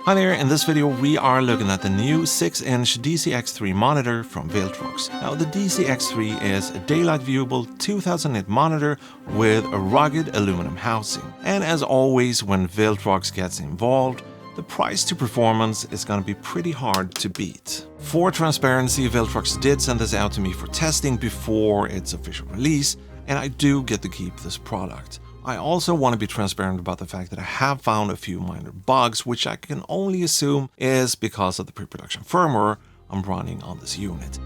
Hi there, in this video we are looking at the new 6-inch DC-X3 monitor from Viltrox. Now the DC-X3 is a daylight viewable 2000 nit monitor with a rugged aluminum housing. And as always when Viltrox gets involved, the price to performance is going to be pretty hard to beat. For transparency, Viltrox did send this out to me for testing before its official release, and I do get to keep this product. I also want to be transparent about the fact that I have found a few minor bugs, which I can only assume is because of the pre-production firmware I'm running on this unit.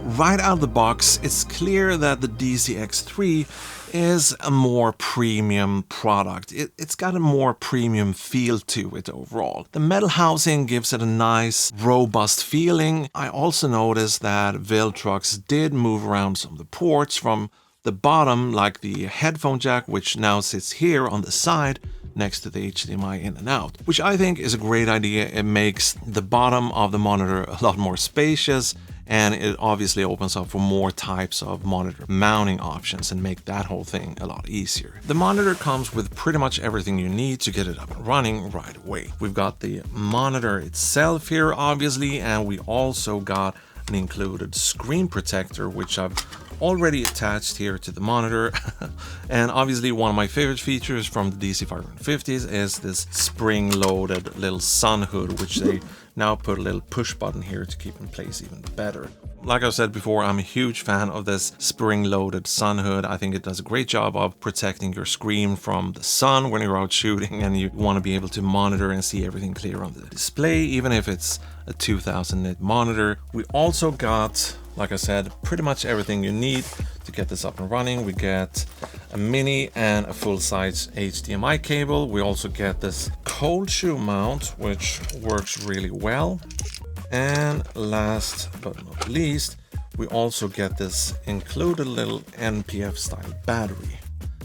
Right out of the box, it's clear that the DC-X3 is a more premium product. It's got a more premium feel to it overall. The metal housing gives it a nice, robust feeling. I also noticed that Viltrox did move around some of the ports from the bottom, like the headphone jack, which now sits here on the side next to the HDMI in and out, which I think is a great idea. It makes the bottom of the monitor a lot more spacious, and it obviously opens up for more types of monitor mounting options and make that whole thing a lot easier. The monitor comes with pretty much everything you need to get it up and running right away. We've got the monitor itself here, obviously, and we also got an included screen protector, which I've already attached here to the monitor. And obviously one of my favorite features from the DC-550s is this spring-loaded little sun hood, which they now put a little push button here to keep in place even better. Like I said before, I'm a huge fan of this spring-loaded sun hood. I think it does a great job of protecting your screen from the sun when you're out shooting and you want to be able to monitor and see everything clear on the display, even if it's a 2000 nit monitor. We also got, like I said, pretty much everything you need to get this up and running. We get a mini and a full-size HDMI cable. We also get this cold shoe mount, which works really well. And last but not least, we also get this included little NPF style battery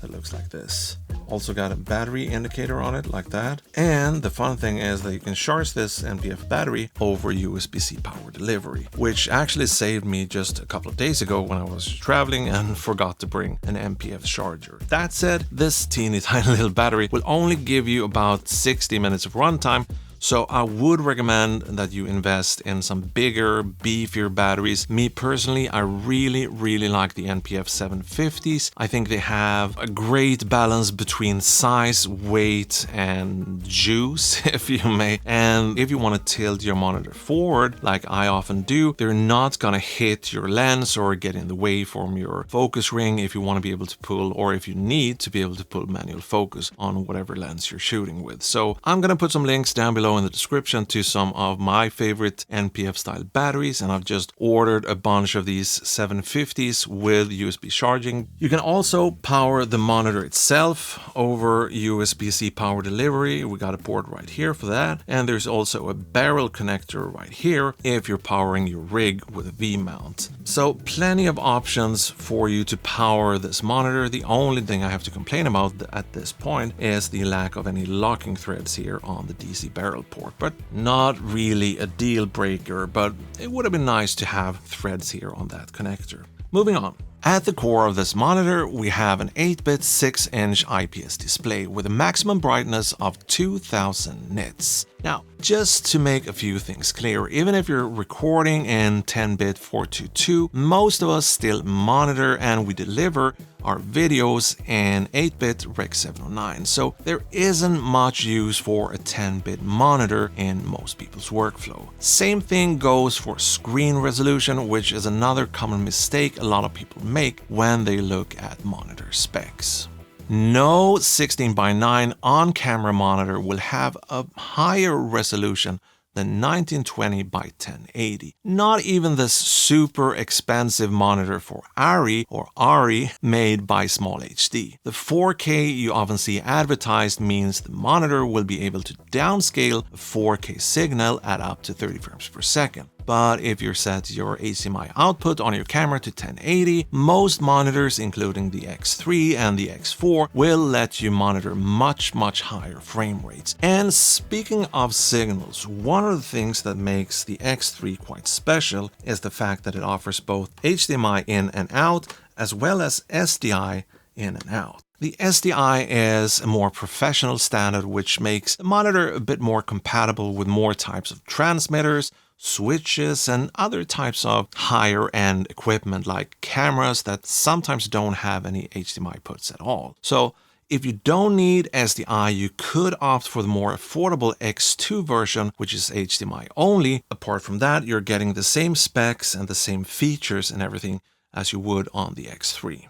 that looks like this. Also got a battery indicator on it like that. And the fun thing is that you can charge this NPF battery over USB-C power delivery, which actually saved me just a couple of days ago when I was traveling and forgot to bring an NPF charger. That said, this teeny tiny little battery will only give you about 60 minutes of runtime. So I would recommend that you invest in some bigger, beefier batteries. Me personally, I really like the NPF 750s. I think they have a great balance between size, weight, and juice, if you may. And if you want to tilt your monitor forward, like I often do, they're not gonna hit your lens or get in the way from your focus ring if you want to be able to pull, or if you need to be able to pull manual focus on whatever lens you're shooting with. So I'm gonna put some links down below in the description to some of my favorite NPF style batteries, and I've just ordered a bunch of these 750s with USB charging. You can also power the monitor itself over USB-C power delivery. We got a port right here for that, and there's also a barrel connector right here if you're powering your rig with a V-mount. So plenty of options for you to power this monitor. The only thing I have to complain about at this point is the lack of any locking threads here on the DC barrel port, but not really a deal breaker, but it would have been nice to have threads here on that connector. Moving on. At the core of this monitor, we have an 8-bit 6-inch IPS display with a maximum brightness of 2000 nits. Now, just to make a few things clear, even if you're recording in 10-bit 422, most of us still monitor and we deliver our videos in 8-bit Rec 709, so there isn't much use for a 10-bit monitor in most people's workflow. Same thing goes for screen resolution, which is another common mistake a lot of people make when they look at monitor specs. No 16:9 on-camera monitor will have a higher resolution than 1920 by 1080. Not even this super expensive monitor for ARRI made by Small HD. The 4K you often see advertised means the monitor will be able to downscale a 4K signal at up to 30 frames per second. But if you set your HDMI output on your camera to 1080, most monitors, including the X3 and the X4, will let you monitor much higher frame rates. And speaking of signals, one of the things that makes the X3 quite special is the fact that it offers both HDMI in and out, as well as SDI in and out. The SDI is a more professional standard which makes the monitor a bit more compatible with more types of transmitters, switches, and other types of higher-end equipment like cameras that sometimes don't have any HDMI puts at all. So if you don't need SDI, you could opt for the more affordable X2 version, which is HDMI only. Apart from that, you're getting the same specs and the same features and everything as you would on the X3.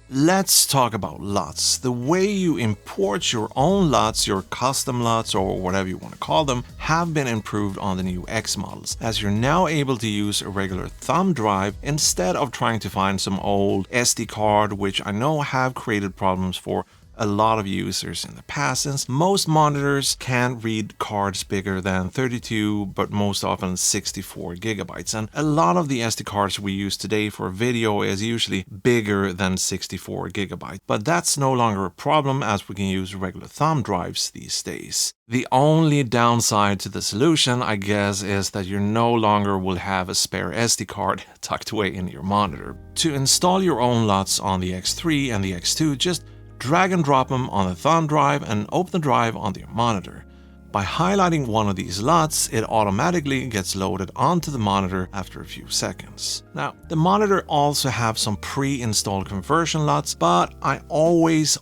Let's talk about LUTs. The way you import your own LUTs, your custom LUTs, or whatever you want to call them, have been improved on the new X models, as you're now able to use a regular thumb drive instead of trying to find some old SD card, which I know have created problems for a lot of users in the past, since most monitors can read cards bigger than 32 but most often 64 gigabytes, and a lot of the SD cards we use today for video is usually bigger than 64 gigabytes, but that's no longer a problem as we can use regular thumb drives these days. The only downside to the solution, I guess, is that you no longer will have a spare SD card tucked away in your monitor. To install your own LUTs on the X3 and the X2, just drag and drop them on the thumb drive and open the drive on your monitor. By highlighting one of these LUTs, it automatically gets loaded onto the monitor after a few seconds. Now, the monitor also have some pre-installed conversion LUTs, but I always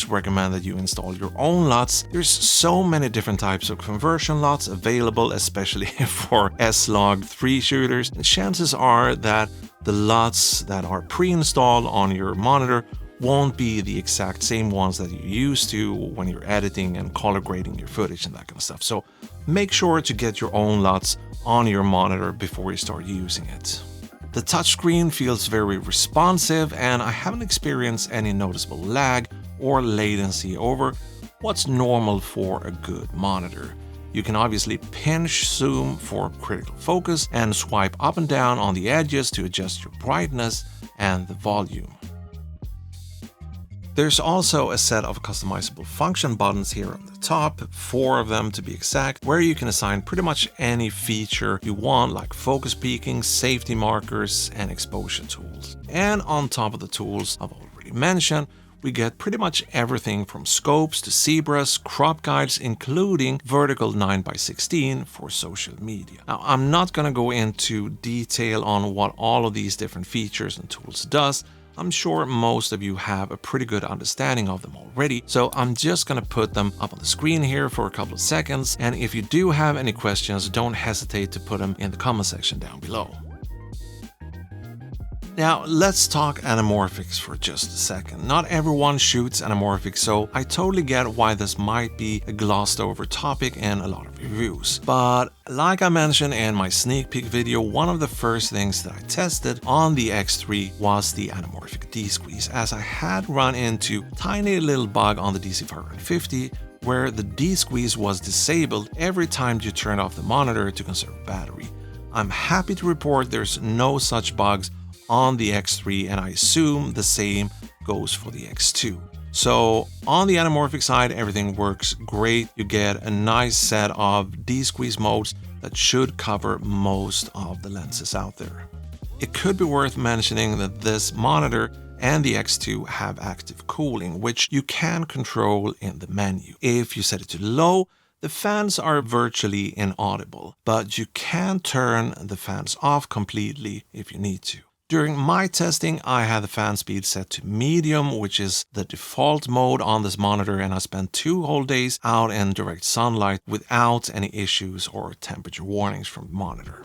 recommend that you install your own LUTs. There's so many different types of conversion LUTs available, especially for S-Log 3 shooters, and chances are that the LUTs that are pre-installed on your monitor won't be the exact same ones that you used to when you're editing and color grading your footage and that kind of stuff. So make sure to get your own LUTs on your monitor before you start using it. The touchscreen feels very responsive, and I haven't experienced any noticeable lag or latency over what's normal for a good monitor. You can obviously pinch zoom for critical focus and swipe up and down on the edges to adjust your brightness and the volume. There's also a set of customizable function buttons here on the top, 4 of them to be exact, where you can assign pretty much any feature you want, like focus peaking, safety markers, and exposure tools. And on top of the tools I've already mentioned, we get pretty much everything from scopes to zebras, crop guides, including vertical 9x16 for social media. Now, I'm not going to go into detail on what all of these different features and tools does. I'm sure most of you have a pretty good understanding of them already, so I'm just gonna put them up on the screen here for a couple of seconds, and if you do have any questions, don't hesitate to put them in the comment section down below. Now, let's talk anamorphics for just a second. Not everyone shoots anamorphics, so I totally get why this might be a glossed over topic in a lot of reviews. But like I mentioned in my sneak peek video, one of the first things that I tested on the X3 was the anamorphic D-squeeze, as I had run into a tiny little bug on the DC-550 where the D-squeeze was disabled every time you turn off the monitor to conserve battery. I'm happy to report there's no such bugs on the X3, and I assume the same goes for the X2. So on the anamorphic side, everything works great. You get a nice set of D-squeeze modes that should cover most of the lenses out there. It could be worth mentioning that this monitor and the X2 have active cooling, which you can control in the menu. If you set it to low, the fans are virtually inaudible, but you can turn the fans off completely if you need to. During my testing, I had the fan speed set to medium, which is the default mode on this monitor, and I spent 2 whole days out in direct sunlight without any issues or temperature warnings from the monitor.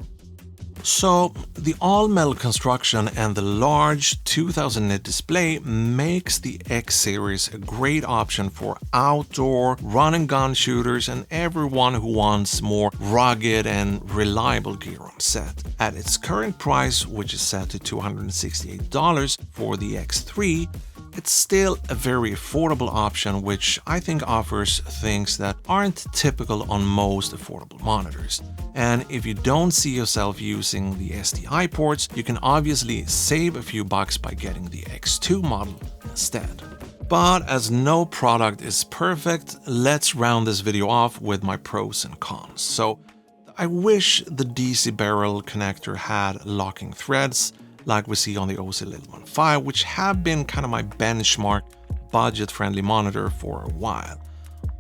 So, the all-metal construction and the large 2000 nit display makes the X series a great option for outdoor run-and-gun shooters and everyone who wants more rugged and reliable gear on set. At its current price, which is set to $268 for the X3, it's still a very affordable option, which I think offers things that aren't typical on most affordable monitors. And if you don't see yourself using the SDI ports, you can obviously save a few bucks by getting the X2 model instead. But as no product is perfect, let's round this video off with my pros and cons. So I wish the DC barrel connector had locking threads like we see on the OC-Little 1.5, which have been kind of my benchmark budget-friendly monitor for a while.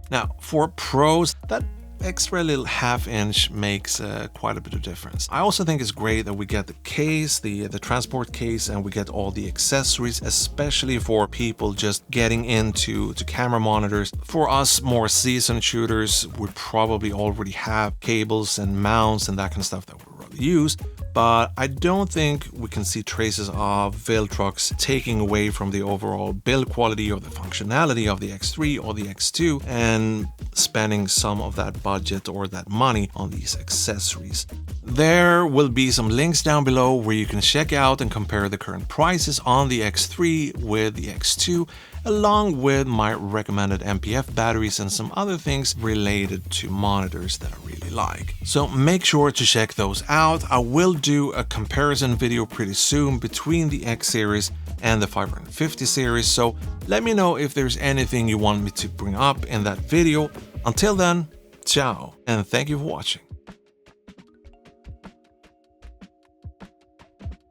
Now, for pros, that extra little half-inch makes quite a bit of difference. I also think it's great that we get the case, the transport case, and we get all the accessories, especially for people just getting into camera monitors. For us more seasoned shooters, we probably already have cables and mounts and that kind of stuff that we really use. But I don't think we can see traces of Viltrox taking away from the overall build quality or the functionality of the X3 or the X2 and spending some of that budget or that money on these accessories. There will be some links down below where you can check out and compare the current prices on the X3 with the X2, along with my recommended NPF batteries and some other things related to monitors that I really like. So make sure to check those out. I will do a comparison video pretty soon between the X series and the 550 series, so let me know if there's anything you want me to bring up in that video. Until then, ciao, and thank you for watching.